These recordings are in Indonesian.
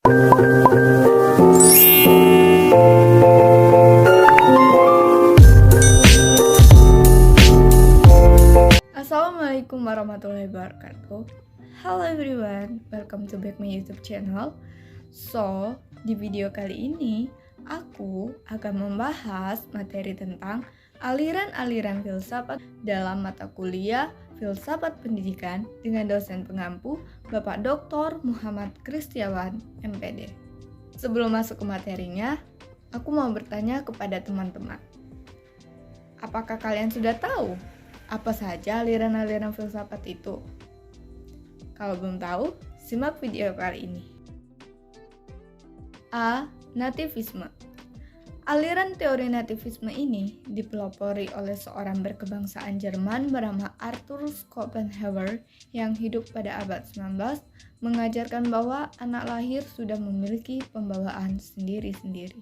Assalamualaikum warahmatullahi wabarakatuh. Hello everyone, welcome to back my YouTube channel. So, di video kali ini aku akan membahas materi tentang aliran-aliran filsafat dalam mata kuliah Filsafat Pendidikan dengan dosen pengampu Bapak Dr. Muhammad Kristiawan, MPD. Sebelum masuk ke materinya, aku mau bertanya kepada teman-teman. Apakah kalian sudah tahu apa saja aliran-aliran filsafat itu? Kalau belum tahu, simak video kali ini. A. Nativisme. Aliran teori nativisme ini dipelopori oleh seorang berkebangsaan Jerman bernama Arthur Schopenhauer yang hidup pada abad 19, mengajarkan bahwa anak lahir sudah memiliki pembawaan sendiri-sendiri.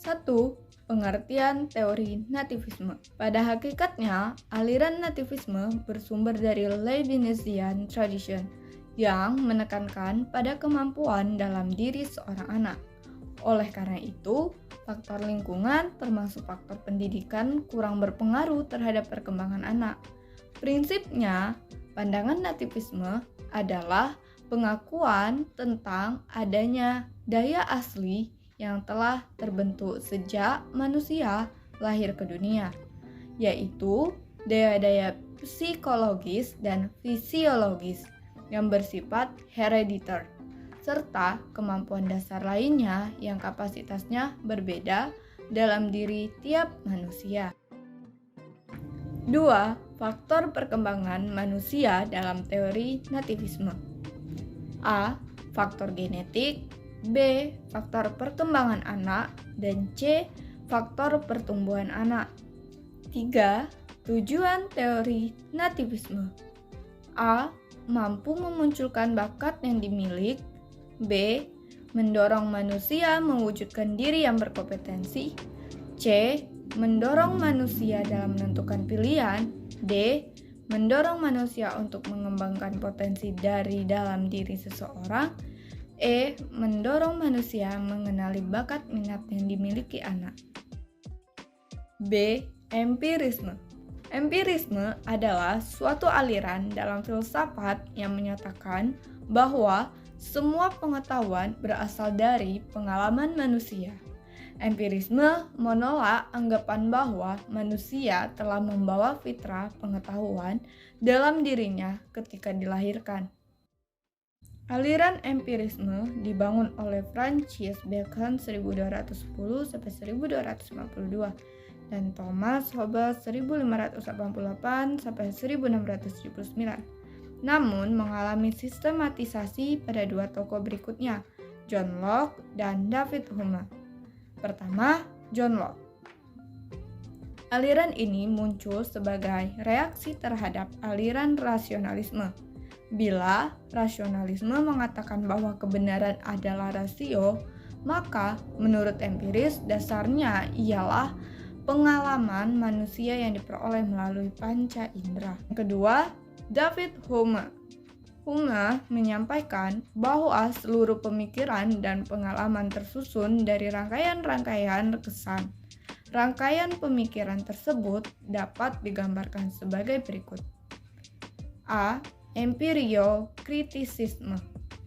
1. Pengertian teori nativisme. Pada hakikatnya, aliran nativisme bersumber dari Leibnizian tradition yang menekankan pada kemampuan dalam diri seorang anak. Oleh karena itu, faktor lingkungan termasuk faktor pendidikan kurang berpengaruh terhadap perkembangan anak. Prinsipnya, pandangan nativisme adalah pengakuan tentang adanya daya asli yang telah terbentuk sejak manusia lahir ke dunia, yaitu daya-daya psikologis dan fisiologis yang bersifat herediter, serta kemampuan dasar lainnya yang kapasitasnya berbeda dalam diri tiap manusia. 2. Faktor perkembangan manusia dalam teori nativisme. A. Faktor genetik, B. Faktor perkembangan anak, dan C. Faktor pertumbuhan anak. 3. Tujuan teori nativisme. A. Mampu memunculkan bakat yang dimiliki, B. Mendorong manusia mewujudkan diri yang berkompetensi, C. Mendorong manusia dalam menentukan pilihan, D. Mendorong manusia untuk mengembangkan potensi dari dalam diri seseorang, E. Mendorong manusia mengenali bakat minat yang dimiliki anak. B. Empirisme. Empirisme adalah suatu aliran dalam filsafat yang menyatakan bahwa semua pengetahuan berasal dari pengalaman manusia. Empirisme menolak anggapan bahwa manusia telah membawa fitrah pengetahuan dalam dirinya ketika dilahirkan. Aliran empirisme dibangun oleh Francis Bacon 1210-1252 dan Thomas Hobbes 1588-1679. Namun mengalami sistematisasi pada dua tokoh berikutnya, John Locke dan David Hume. Pertama, John Locke. Aliran ini muncul sebagai reaksi terhadap aliran rasionalisme. Bila rasionalisme mengatakan bahwa kebenaran adalah rasio, maka menurut empiris dasarnya ialah pengalaman manusia yang diperoleh melalui panca indera. Kedua, David Hume. Hume menyampaikan bahwa seluruh pemikiran dan pengalaman tersusun dari rangkaian-rangkaian kesan. Rangkaian pemikiran tersebut dapat digambarkan sebagai berikut. A. Empiriokritisisme.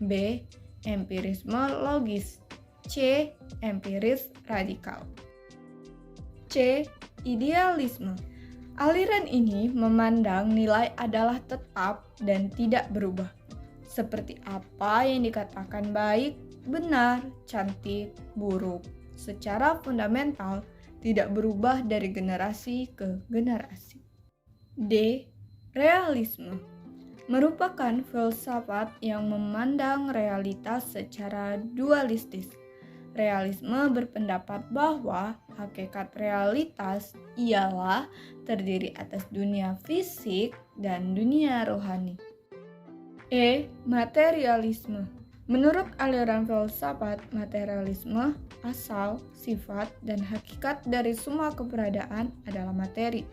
B. Empirisme logis. C. Empiris radikal. C. Idealisme. Aliran ini memandang nilai adalah tetap dan tidak berubah. Seperti apa yang dikatakan baik, benar, cantik, buruk, secara fundamental tidak berubah dari generasi ke generasi. D. Realisme. Merupakan filsafat yang memandang realitas secara dualistis. Realisme berpendapat bahwa hakikat realitas ialah terdiri atas dunia fisik dan dunia rohani. E. Materialisme. Menurut aliran filsafat materialisme, asal, sifat, dan hakikat dari semua keberadaan adalah materi.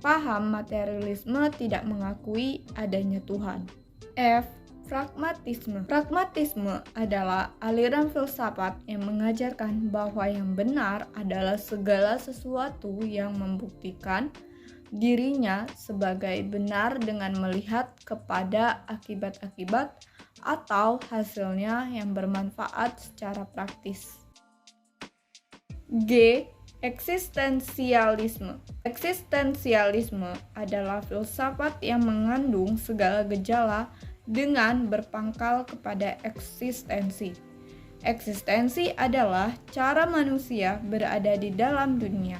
Paham materialisme tidak mengakui adanya Tuhan. F. Pragmatisme. Pragmatisme adalah aliran filsafat yang mengajarkan bahwa yang benar adalah segala sesuatu yang membuktikan dirinya sebagai benar dengan melihat kepada akibat-akibat atau hasilnya yang bermanfaat secara praktis. G. Eksistensialisme. Eksistensialisme adalah filsafat yang mengandung segala gejala dengan berpangkal kepada eksistensi. Eksistensi adalah cara manusia berada di dalam dunia.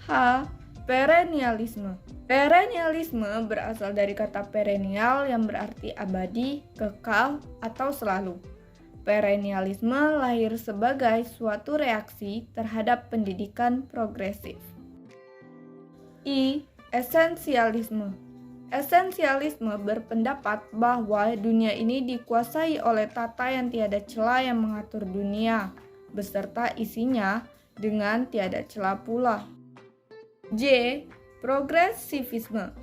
H. Perennialisme. Perennialisme berasal dari kata perennial yang berarti abadi, kekal, atau selalu. Perennialisme lahir sebagai suatu reaksi terhadap pendidikan progresif. I. Esensialisme. Esensialisme berpendapat bahwa dunia ini dikuasai oleh tata yang tiada cela yang mengatur dunia, beserta isinya dengan tiada cela pula. J. Progresivisme.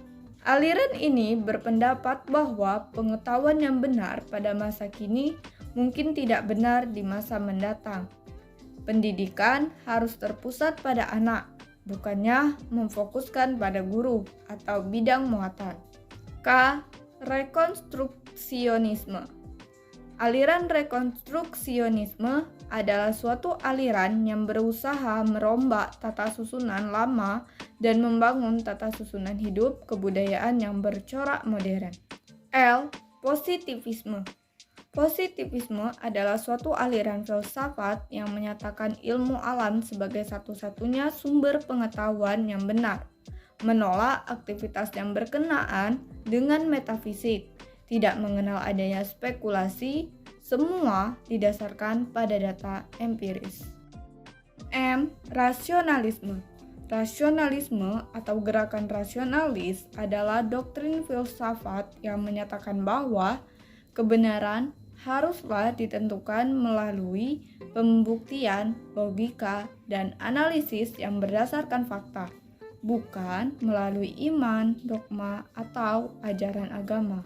Aliran ini berpendapat bahwa pengetahuan yang benar pada masa kini mungkin tidak benar di masa mendatang. Pendidikan harus terpusat pada anak, bukannya memfokuskan pada guru atau bidang muatan. K. Rekonstruksionisme. Aliran rekonstruksionisme adalah suatu aliran yang berusaha merombak tata susunan lama dan membangun tata susunan hidup kebudayaan yang bercorak modern. L. Positivisme. Positivisme adalah suatu aliran filsafat yang menyatakan ilmu alam sebagai satu-satunya sumber pengetahuan yang benar, menolak aktivitas yang berkenaan dengan metafisik, tidak mengenal adanya spekulasi, semua didasarkan pada data empiris. M. Rasionalisme. Rasionalisme atau gerakan rasionalis adalah doktrin filsafat yang menyatakan bahwa kebenaran haruslah ditentukan melalui pembuktian, logika, dan analisis yang berdasarkan fakta, bukan melalui iman, dogma, atau ajaran agama.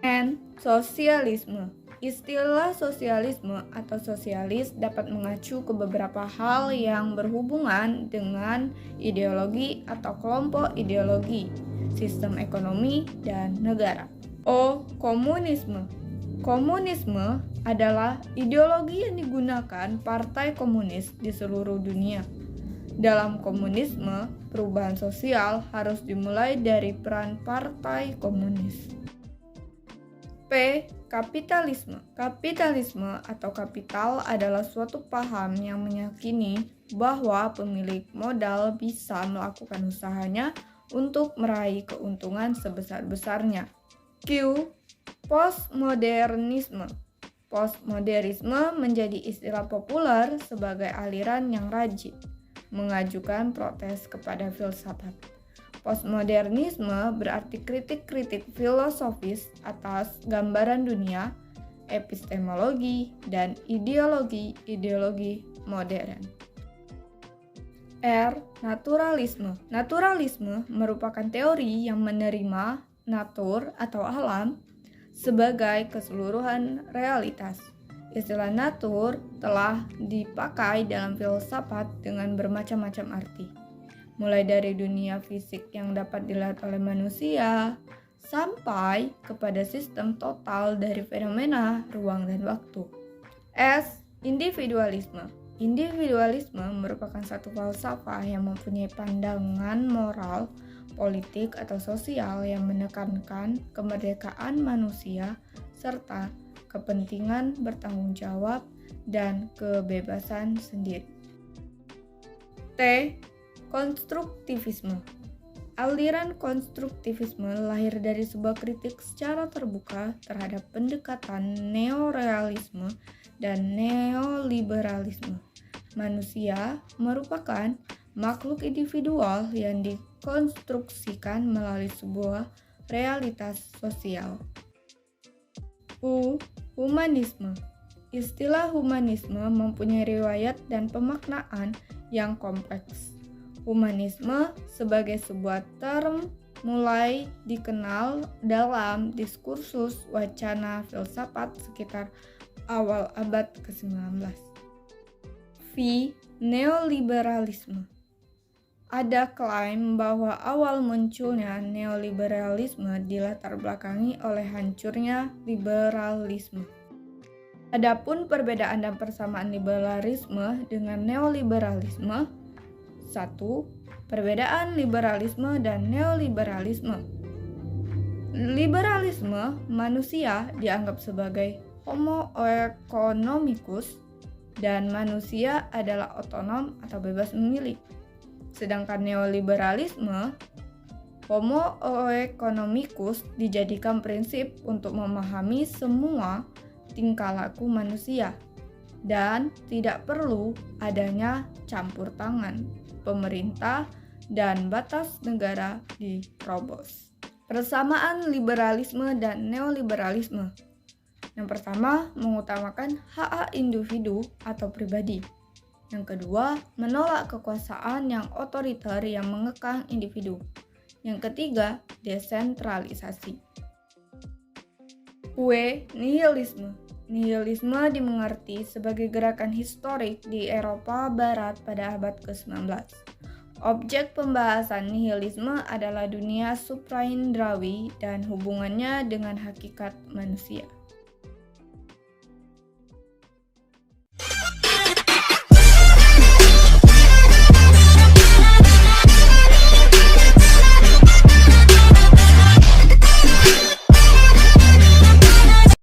N. Sosialisme. Istilah sosialisme atau sosialis dapat mengacu ke beberapa hal yang berhubungan dengan ideologi atau kelompok ideologi, sistem ekonomi, dan negara. O. Komunisme. Komunisme adalah ideologi yang digunakan partai komunis di seluruh dunia. Dalam komunisme, perubahan sosial harus dimulai dari peran partai komunis. P. Kapitalisme. Kapitalisme atau kapital adalah suatu paham yang meyakini bahwa pemilik modal bisa melakukan usahanya untuk meraih keuntungan sebesar-besarnya. Q. Postmodernisme. Postmodernisme menjadi istilah populer sebagai aliran yang rajin mengajukan protes kepada filsafat. Postmodernisme berarti kritik-kritik filosofis atas gambaran dunia, epistemologi, dan ideologi-ideologi modern. R. Naturalisme. Naturalisme merupakan teori yang menerima natur atau alam sebagai keseluruhan realitas. Istilah natur telah dipakai dalam filsafat dengan bermacam-macam arti, mulai dari dunia fisik yang dapat dilihat oleh manusia, sampai kepada sistem total dari fenomena ruang dan waktu. S. Individualisme. Individualisme merupakan satu falsafah yang mempunyai pandangan moral, politik, atau sosial yang menekankan kemerdekaan manusia serta kepentingan bertanggung jawab dan kebebasan sendiri. T. Konstruktivisme. Aliran konstruktivisme lahir dari sebuah kritik secara terbuka terhadap pendekatan neorealisme dan neoliberalisme. Manusia merupakan makhluk individual yang dikonstruksikan melalui sebuah realitas sosial. U. Humanisme. Istilah humanisme mempunyai riwayat dan pemaknaan yang kompleks. Humanisme sebagai sebuah term mulai dikenal dalam diskursus wacana filsafat sekitar awal abad ke-19. V. Neoliberalisme. Ada klaim bahwa awal munculnya neoliberalisme dilatar belakangi oleh hancurnya liberalisme. Adapun perbedaan dan persamaan liberalisme dengan neoliberalisme. 1. Perbedaan liberalisme dan neoliberalisme. Liberalisme, manusia dianggap sebagai homo economicus dan manusia adalah otonom atau bebas memilih. Sedangkan neoliberalisme, homo economicus dijadikan prinsip untuk memahami semua tingkah laku manusia dan tidak perlu adanya campur tangan pemerintah dan batas negara diterobos. Persamaan liberalisme dan neoliberalisme. Yang pertama, mengutamakan hak individu atau pribadi. Yang kedua, menolak kekuasaan yang otoriter yang mengekang individu. Yang ketiga, desentralisasi. W. Nihilisme. Nihilisme dimengerti sebagai gerakan historik di Eropa Barat pada abad ke-19. Objek pembahasan nihilisme adalah dunia supraindrawi dan hubungannya dengan hakikat manusia.